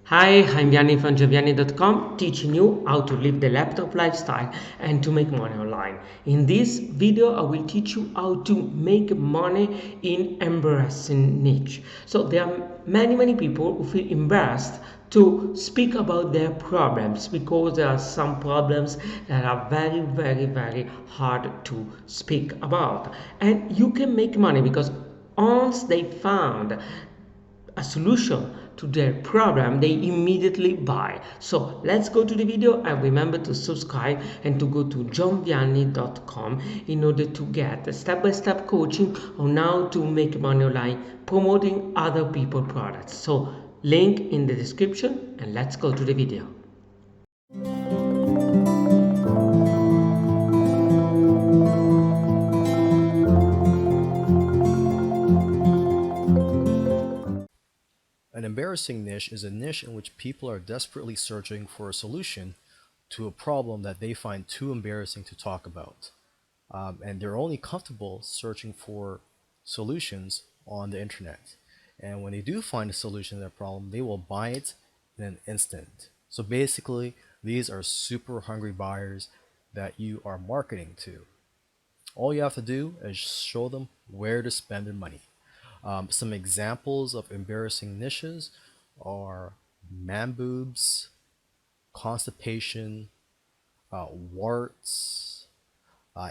Hi, I'm Vianney from Giovanni.com, teaching you how to live the laptop lifestyle and to make money online. In this video, I will teach you how to make money in embarrassing niche. So there are many people who feel embarrassed to speak about their problems because there are some problems that are very hard to speak about. And you can make money because once they found a solution to their problem, they immediately buy. So let's go to the video, and remember to subscribe and to go to johnvianney.com in order to get step-by-step coaching on how to make money online promoting other people products. So link in the description, and let's go to the video. An embarrassing niche is a niche in which people are desperately searching for a solution to a problem that they find too embarrassing to talk about. And they're only comfortable searching for solutions on the internet. And when they do find a solution to that problem, they will buy it in an instant. So basically, these are super hungry buyers that you are marketing to. All you have to do is show them where to spend their money. Some examples of embarrassing niches are man boobs, constipation, warts,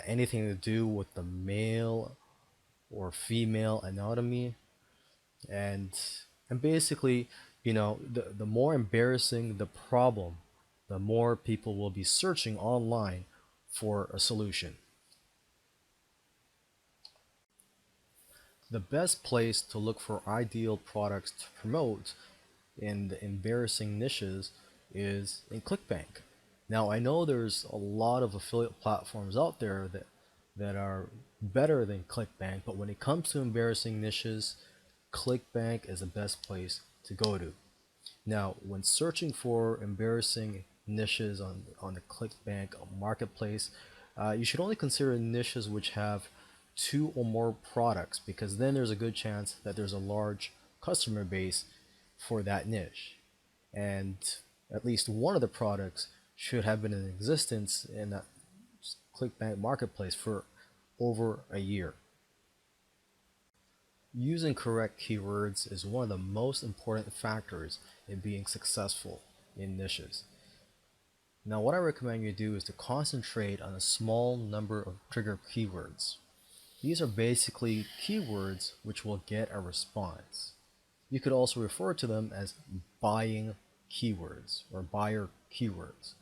anything to do with the male or female anatomy, and basically, the more embarrassing the problem, the more people will be searching online for a solution. The best place to look for ideal products to promote in the embarrassing niches is in ClickBank. Now, I know there's a lot of affiliate platforms out there that are better than ClickBank, but when it comes to embarrassing niches, ClickBank is the best place to go to. Now, when searching for embarrassing niches on the ClickBank marketplace, you should only consider niches which have two or more products, because then there's a good chance that there's a large customer base for that niche. And at least one of the products should have been in existence in that ClickBank marketplace for over a year. Using correct keywords is one of the most important factors in being successful in niches. Now, what I recommend you do is to concentrate on a small number of trigger keywords. These are basically keywords which will get a response. You could also refer to them as buying keywords or buyer keywords.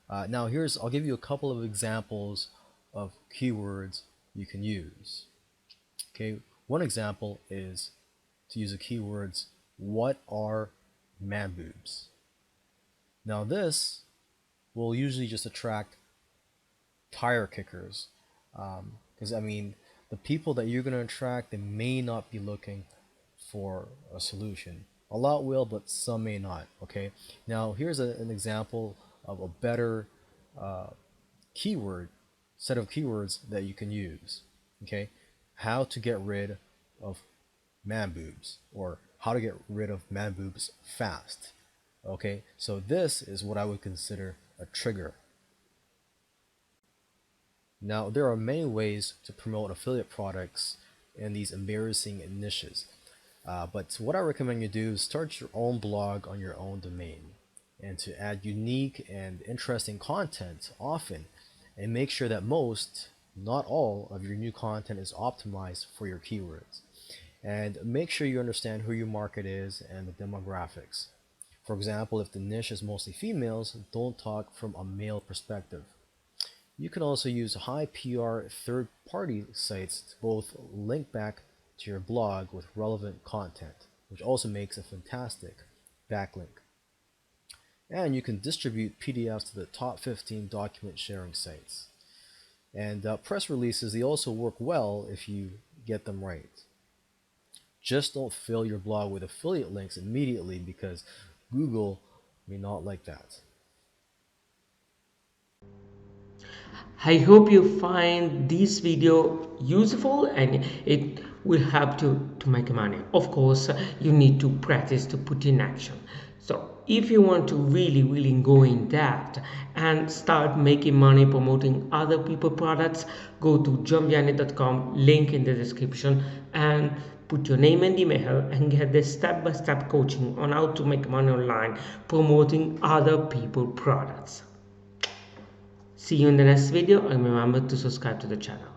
Now I'll give you a couple of examples of keywords you can use. Okay, one example is to use the keywords, what are man boobs? Now this will usually just attract tire kickers, because the people that you're going to attract, they may not be looking for a solution. A lot will, but some may not. Okay, now here's an example of a better keyword set of keywords that you can use. Okay, how to get rid of man boobs, or how to get rid of man boobs fast. Okay, so this is what I would consider a trigger. Now, there are many ways to promote affiliate products in these embarrassing niches. But what I recommend you do is start your own blog on your own domain, and to add unique and interesting content often, and make sure that most, not all, of your new content is optimized for your keywords. And make sure you understand who your market is and the demographics. For example, if the niche is mostly females, don't talk from a male perspective. You can also use high PR third-party sites to both link back to your blog with relevant content, which also makes a fantastic backlink. And you can distribute PDFs to the top 15 document sharing sites. And press releases, they also work well if you get them right. Just don't fill your blog with affiliate links immediately, because Google may not like that. I hope you find this video useful and it will help you to make money. Of course, you need to practice to put in action. So if you want to really go in depth and start making money promoting other people products, go to johnvianney.com, link in the description, and put your name and email and get the step-by-step coaching on how to make money online promoting other people products. See you in the next video, and remember to subscribe to the channel.